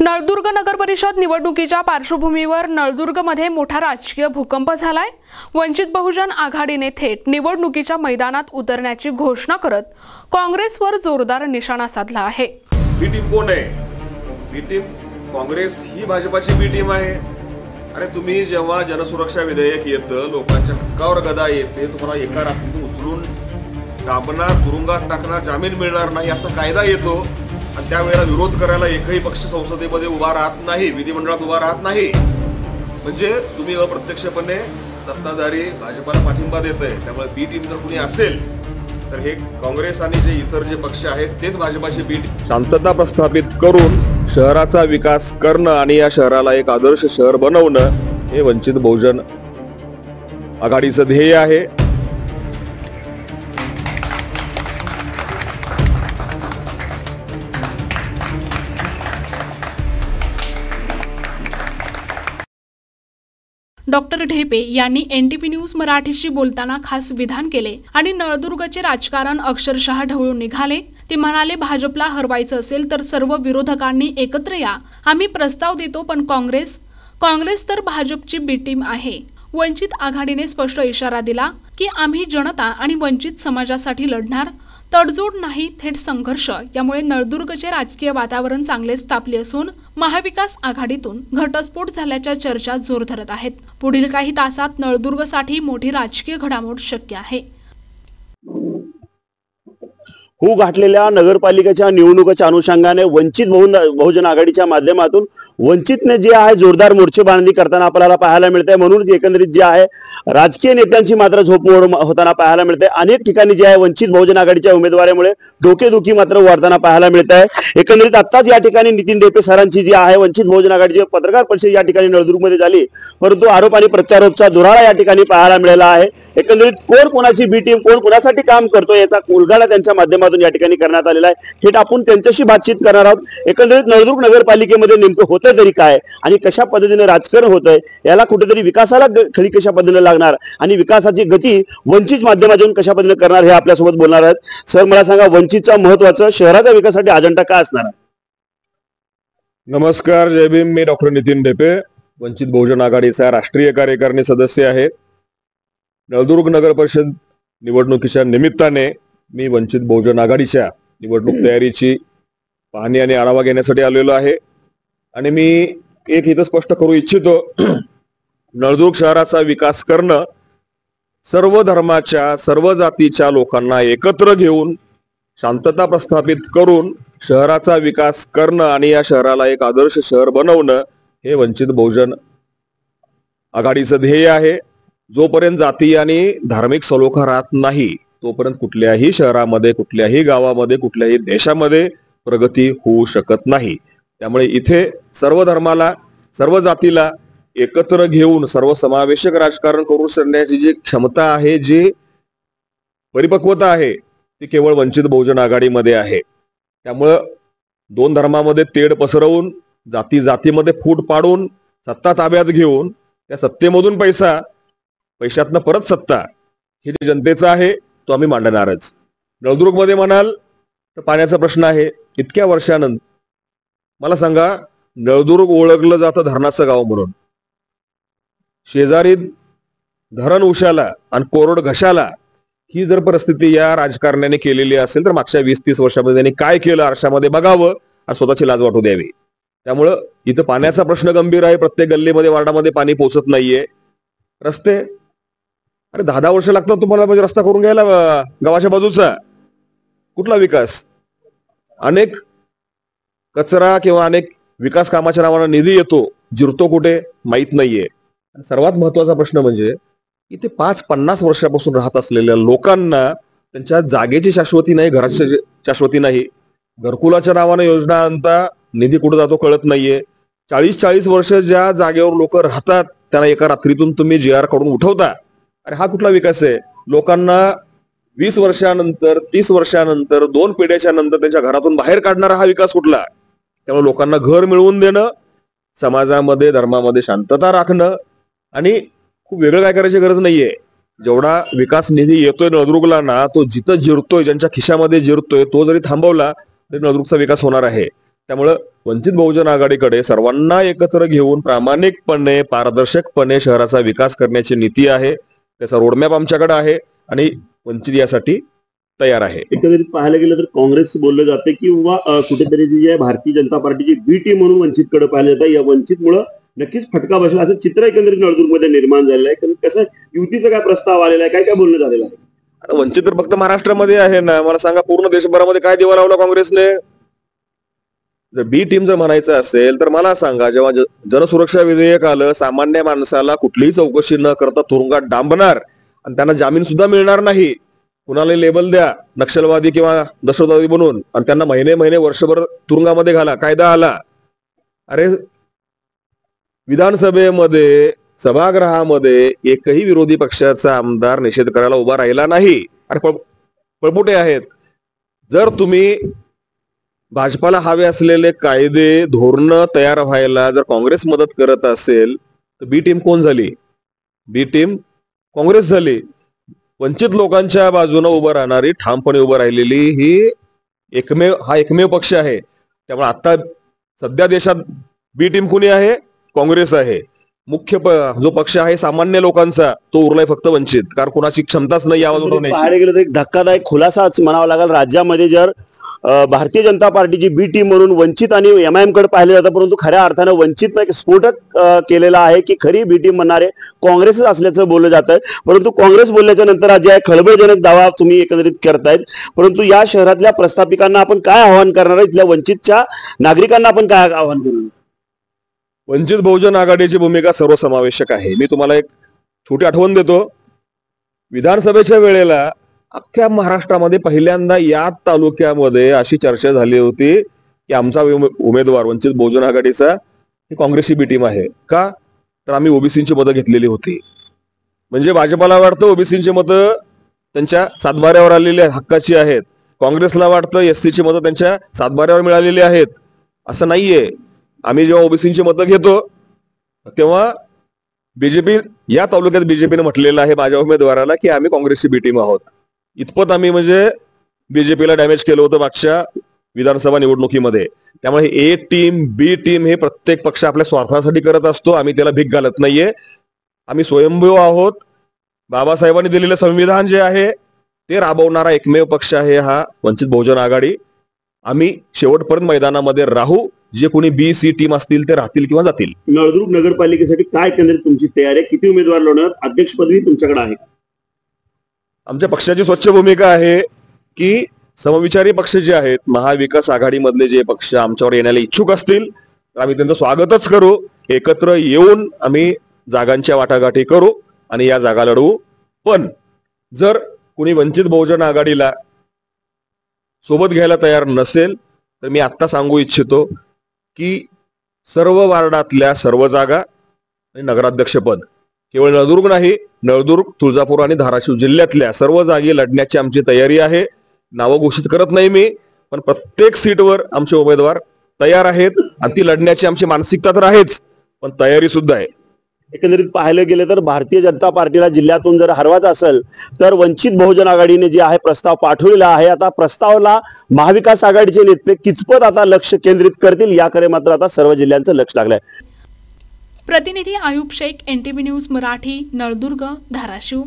नळदुर्ग नगर परिषद निवडणुकीच्या पार्श्वभूमीवर नळदुर्गमध्ये मोठा राजकीय भूकंप झालाय। वंचित बहुजन आघाडीने थेट निवडणुकीच्या मैदानात उतरण्याची घोषणा करत काँग्रेसवर जोरदार निशाणा साधला आहे। बी टीम कोण आहे? बी टीम काँग्रेस ही भाजपाची बी टीम आहे। अरे तुम्ही जेव्हा जनसुरक्षा विधेयक येतं, लोकांच्या हक्कावर गदा येते, तुम्हाला एका रात्रीत उचलून दाबणार, तुरुंगात टाकणार, जामीन मिळणार नाही असा कायदा येतो आणि त्यावेळेला विरोध करायला एकही पक्ष संसदेमध्ये उभा राहत नाही, विधिमंडळात उभा राहत नाही। म्हणजे तुम्ही अप्रत्यक्षपणे सत्ताधारी भाजपाला पाठिंबा देताय। त्यामुळे बी टीम जर कुणी असेल तर हे काँग्रेस आणि जे इतर जे पक्ष आहेत तेच भाजपाची बी टीम। शांतता प्रस्थापित करून शहराचा विकास करणं आणि या शहराला एक आदर्श शहर बनवणं हे वंचित बहुजन आघाडीचं ध्येय आहे। डॉक्टर ढेपे यांनी एनटीपी न्यूज मराठीशी बोलताना खास विधान केले आणि नळदुर्गचे राजकारण अक्षरशः ढवळून निघाले। ते म्हणाले, भाजपला हरवायचं असेल तर सर्व विरोधकांनी एकत्र या, आम्ही प्रस्ताव देतो, पण काँग्रेस तर भाजपची बी टीम आहे। वंचित आघाडीने स्पष्ट इशारा दिला की आम्ही जनता आणि वंचित समाजासाठी लढणार, तडजोड नाही, थेट संघर्ष। यामुळे नळदुर्गचे राजकीय वातावरण चांगलेच तापले असून महाविकास आघाडीतून घटस्फोट झाल्याच्या चर्चा जोर धरत आहेत। पुढील काही तासात नळदुर्गसाठी मोठी राजकीय घडामोड शक्य आहे। हू घातलेल्या नगरपालिकेच्या निवडणुकीच्या अनुषंगाने वंचित बहुजन आघाडीच्या माध्यमातून वंचितने जे आहे जोरदार मोर्चेबांधणी करताना आपल्याला पाहायला मिळते। म्हणून एकंदरीत जे आहे राजकीय नेत्यांची मात्र झोपमोड होताना पाहायला मिळते। अनेक ठिकाणी जे आहे वंचित बहुजन आघाडीच्या उमेदवारामुळे डोकेदुखी मात्र वाढताना पाहायला मिळत आहे। एकंदरीत आत्ताच या ठिकाणी नितीन ढेपे सरांची जी आहे वंचित बहुजन आघाडीची पत्रकार परिषद या ठिकाणी नळदुर्गमध्ये झाली, परंतु आरोप आणि प्रत्यारोपचा दुराळा या ठिकाणी पाहायला मिळाला आहे। एकंदरीत कोण कोणाची बी टीम, कोण कोणासाठी काम करतो याचा उलगडा त्यांच्या माध्यमातून या ठिकाणी करण्यात आलेला आहे। थेट आपण त्यांच्याशी बातचीत करणार आहोत। एकंदरीत नळदुर्ग नगरपालिकेमध्ये नेमकं होतंय तरी काय आणि कशा पद्धतीने राजकारण होतंय, याला कुठेतरी विकासाला खळी कशा पद्धतीने लागणार आणि विकासाची गती वंचित माध्यमातून कशा पद्धतीने करणार हे आपल्यासोबत बोलणार आहेत। सर, मला सांगा, वंचितचा महत्त्वाचा शहराच्या विकासासाठी अजेंडा काय असणार आहे? नमस्कार, जय भीम। मी डॉक्टर नितीन ढेपे, वंचित बहुजन आघाडीचा राष्ट्रीय कार्यकारिणी सदस्य आहे। नळदुर्ग नगर परिषद निवडणुकीच्या निमित्ताने मी वंचित बहुजन आघाडीच्या निवडणूक तयारीची पाहणी आणि आढावा घेण्यासाठी आलेलो आहे आणि मी एक इथं स्पष्ट करू इच्छितो, नळदुर्ग शहराचा विकास करणं सर्व धर्माच्या, सर्व जातीच्या लोकांना एकत्र घेऊन शांतता प्रस्थापित करून शहराचा विकास करणं आणि या शहराला एक आदर्श शहर बनवणं हे वंचित बहुजन आघाडीचं ध्येय आहे। जोपर्यंत जाती आणि धार्मिक सलोखा राहत नाही तोपर्यंत कुठल्याही शहरामध्ये, कुठल्याही गावामध्ये, कुठल्याही देशामध्ये प्रगती होऊ शकत नाही। त्यामुळे इथे सर्व धर्माला, सर्व जातीला एकत्र घेऊन सर्वसमावेशक राजकारण करून करण्याची जी क्षमता आहे, जी परिपक्वता आहे, ती केवळ वंचित बहुजन आघाडीमध्ये आहे। त्यामुळं दोन धर्मामध्ये तेढ पसरवून, जाती जातीमध्ये फूट पाडून, सत्ता ताब्यात घेऊन त्या सत्तेमधून पैशातनं परत सत्ता, हे जे जनतेचं आहे तो आम्ही मांडणारच। नळदुर्गमध्ये म्हणाल तर पाण्याचा प्रश्न आहे। इतक्या वर्षानंतर मला सांगा, नळदुर्ग ओळखलं जातं धरणाचं गाव म्हणून। शेजारी धरण उशाला आणि कोरड घशाला ही जर परिस्थिती या राजकारण्याने केलेली असेल तर मागच्या 20-30 वर्षामध्ये त्यांनी काय केलं आरशामध्ये बघावं आणि स्वतःची लाज वाटू द्यावी। त्यामुळं इथं पाण्याचा प्रश्न गंभीर आहे। प्रत्येक गल्लीमध्ये, वार्डामध्ये पाणी पोहोचत नाहीये। रस्ते, अरे 10-10 वर्ष लागतात तुम्हाला म्हणजे रस्ता करून घ्यायला गावाच्या बाजूचा। कुठला विकास? अनेक कचरा किंवा अनेक विकास कामाच्या नावानं निधी येतो, जिरतो कुठे माहित नाहीये। सर्वात महत्वाचा प्रश्न म्हणजे इथे 5-50 वर्षापासून राहत असलेल्या लोकांना त्यांच्या जागेची शाश्वती नाही, घराची शाश्वती नाही। घरकुलाच्या नावानं योजना आणता निधी कुठे जातो कळत नाहीये। 40-40 वर्ष ज्या जागेवर लोक राहतात त्यांना एका रात्रीतून तुम्ही JR कडून उठवता। अरे हा कुठला विकास आहे? लोकांना 20 वर्षानंतर, 30 वर्षानंतर, 2 पिढ्याच्या नंतर त्यांच्या घरातून बाहेर काढणारा हा विकास कुठला? त्यामुळे लोकांना घर मिळवून देणं, समाजामध्ये, धर्मामध्ये शांतता राखणं आणि खूप वेगळं काय करायची गरज नाहीये। जेवढा विकास निधी येतोय नळदुर्गला ना, तो जिथं जिरतोय, ज्यांच्या खिशामध्ये जिरतोय, तो जरी थांबवला तरी नळदुर्गचा विकास होणार आहे। त्यामुळं वंचित बहुजन आघाडीकडे सर्वांना एकत्र घेऊन प्रामाणिकपणे पारदर्शकपणे शहराचा विकास करण्याची नीती आहे, त्याचा रोडमॅप आमच्याकडे आहे आणि वंचित यासाठी तयार आहे. एकंदरीत पाहायला गेलं तर काँग्रेस बोललं जाते किंवा कुठेतरी जी आहे भारतीय जनता पार्टीची बी टीम म्हणून वंचितकडे पाहिलं जातं. या वंचितमुळे नक्कीच फटका बसला असं चित्र एकंदरीत नळदुर्गमध्ये निर्माण झालेलं आहे. कसं युतीचा काय प्रस्ताव आलेला आहे, काय बोलणं झालेलं आहे? आता वंचित तर फक्त महाराष्ट्रामध्ये आहे ना, मला सांगा पूर्ण देशभरामध्ये काय दिवा लावला काँग्रेसने? जर बी टीम जर म्हणायचं असेल तर मला सांगा, जेव्हा जनसुरक्षा विधेयक आलं, सामान्य माणसाला कुठलीही चौकशी न करता तुरुंगात डांबणार आणि त्यांना जामीन सुद्धा मिळणार नाही, कुणाला लेबल द्या नक्षलवादी किंवा दहशतवादी बनवून आणि त्यांना महिने महिने वर्षभर तुरुंगामध्ये घाला, कायदा आला. अरे विधानसभेमध्ये सभागृहामध्ये एकही विरोधी पक्षाचा आमदार निषेध करायला उभा राहिला नाही. अरे पळपुटे आहेत. जर तुम्ही भाजपाला हवे असलेले कायदे धोरणं तयार व्हायला जर काँग्रेस मदत करत असेल तर बी टीम कोण झाली? बी टीम काँग्रेस झाली. वंचित लोकांच्या बाजूने उभं राहणारी, ठामपणे उभं राहिलेली ही एकमेव पक्ष आहे. त्यामुळे आता सध्या देशात बी टीम कोणी आहे? काँग्रेस आहे. मुख्य जो पक्ष आहे सामान्य लोकांचा तो उरलाय फक्त वंचित, कारण कोणाची क्षमताच नाही आवाज उठवण्याची. पाहायला गेलं तर एक धक्कादायक खुलासाच म्हणावा लागेल. राज्यामध्ये जर भारतीय जनता पार्टीची बी टीम म्हणून वंचित आणि एमआयएम कडे पाहिलं जातं, परंतु खऱ्या अर्थानं वंचितनं एक स्फोटक केलेला आहे की खरी बी टीम म्हणणारे काँग्रेसच असल्याचं बोललं जातं. परंतु काँग्रेस बोलल्याच्या नंतर आज आहे खळबळजनक दावा तुम्ही एकंदरीत करतायत. परंतु या शहरातल्या प्रस्थापिकांना आपण काय आवाहन करणार आहे? इथल्या वंचितच्या नागरिकांना आपण काय आवाहन करणार? वंचित बहुजन आघाडीची भूमिका सर्वसमावेशक आहे. मी तुम्हाला एक छोटी आठवण देतो. विधानसभेच्या वेळेला अख्ख्या महाराष्ट्रामध्ये पहिल्यांदा या तालुक्यामध्ये अशी चर्चा झाली होती की आमचा उमेदवार वंचित बहुजन आघाडीचा ही काँग्रेसची बी टीम आहे. का? तर आम्ही ओबीसीची मतं घेतलेली होती. म्हणजे भाजपाला वाटतं ओबीसीची मतं त्यांच्या सातबाऱ्यावर आलेली हक्काची आहेत, काँग्रेसला वाटतं एससीची मतं त्यांच्या सातबाऱ्यावर मिळालेली आहेत. असं नाहीये. आम्ही जेव्हा ओबीसीची मतं घेतो तेव्हा बीजेपी या तालुक्यात बीजेपीने म्हटलेलं आहे माझ्या उमेदवाराला की आम्ही काँग्रेसची बी टीम आहोत. इतपत आम्ही म्हणजे बीजेपीला डॅमेज केलं होतं मागच्या विधानसभा निवडणुकीमध्ये. त्यामुळे ए टीम बी टीम हे प्रत्येक पक्ष आपल्या स्वार्थासाठी करत असतो. आम्ही त्याला भीक घालत नाहीये. आम्ही स्वयंभू आहोत. बाबासाहेबांनी दिलेलं संविधान जे आहे ते राबवणारा एकमेव पक्ष आहे हा वंचित बहुजन आघाडी. आम्ही शेवटपर्यंत मैदानामध्ये राहू. जे कोणी बी सी टीम असतील ते राहतील किंवा जातील. नळदुर्ग नगरपालिकेसाठी काय केंद्रित तुमची तयारी आहे? किती उमेदवार लढवणार? अध्यक्ष पदवी तुमच्याकडे आहे? आमच्या पक्षाची स्वच्छ भूमिका आहे की समविचारी पक्ष जे आहेत, महाविकास आघाडीमधले जे पक्ष आमच्यावर येण्याला इच्छुक असतील तर आम्ही त्यांचं स्वागतच करू. एकत्र येऊन आम्ही जागांच्या वाटाघाटी करू आणि या जागा लढवू. पण जर कोणी वंचित बहुजन आघाडीला सोबत घ्यायला तयार नसेल तर मी आत्ता सांगू इच्छितो की सर्व वार्डातल्या सर्व जागा आणि नगराध्यक्षपद केवळ नळदुर्ग नाही, नळदुर्ग, तुळजापूर आणि धाराशिव जिल्ह्यातल्या सर्व जागी लढण्याची आमची तयारी आहे. नावं घोषित करत नाही मी, पण प्रत्येक सीटवर आमचे उमेदवार तयार आहेत आणि ती लढण्याची आमची मानसिकता तर आहेच, पण तयारी सुद्धा आहे. एकंदरीत पाहायला गेलं तर भारतीय जनता पार्टीला जिल्ह्यातून जर हरवायचं असेल तर वंचित बहुजन आघाडीने जे आहे प्रस्ताव पाठवलेला आहे. आता प्रस्तावाला महाविकास आघाडीचे नेते कितपत आता लक्ष केंद्रित करतील याकडे मात्र आता सर्व जिल्ह्यांचं लक्ष लागलंय. प्रतिनिधी आयुब शेख, NTV न्यूज मराठी, नळदुर्ग, धाराशिव.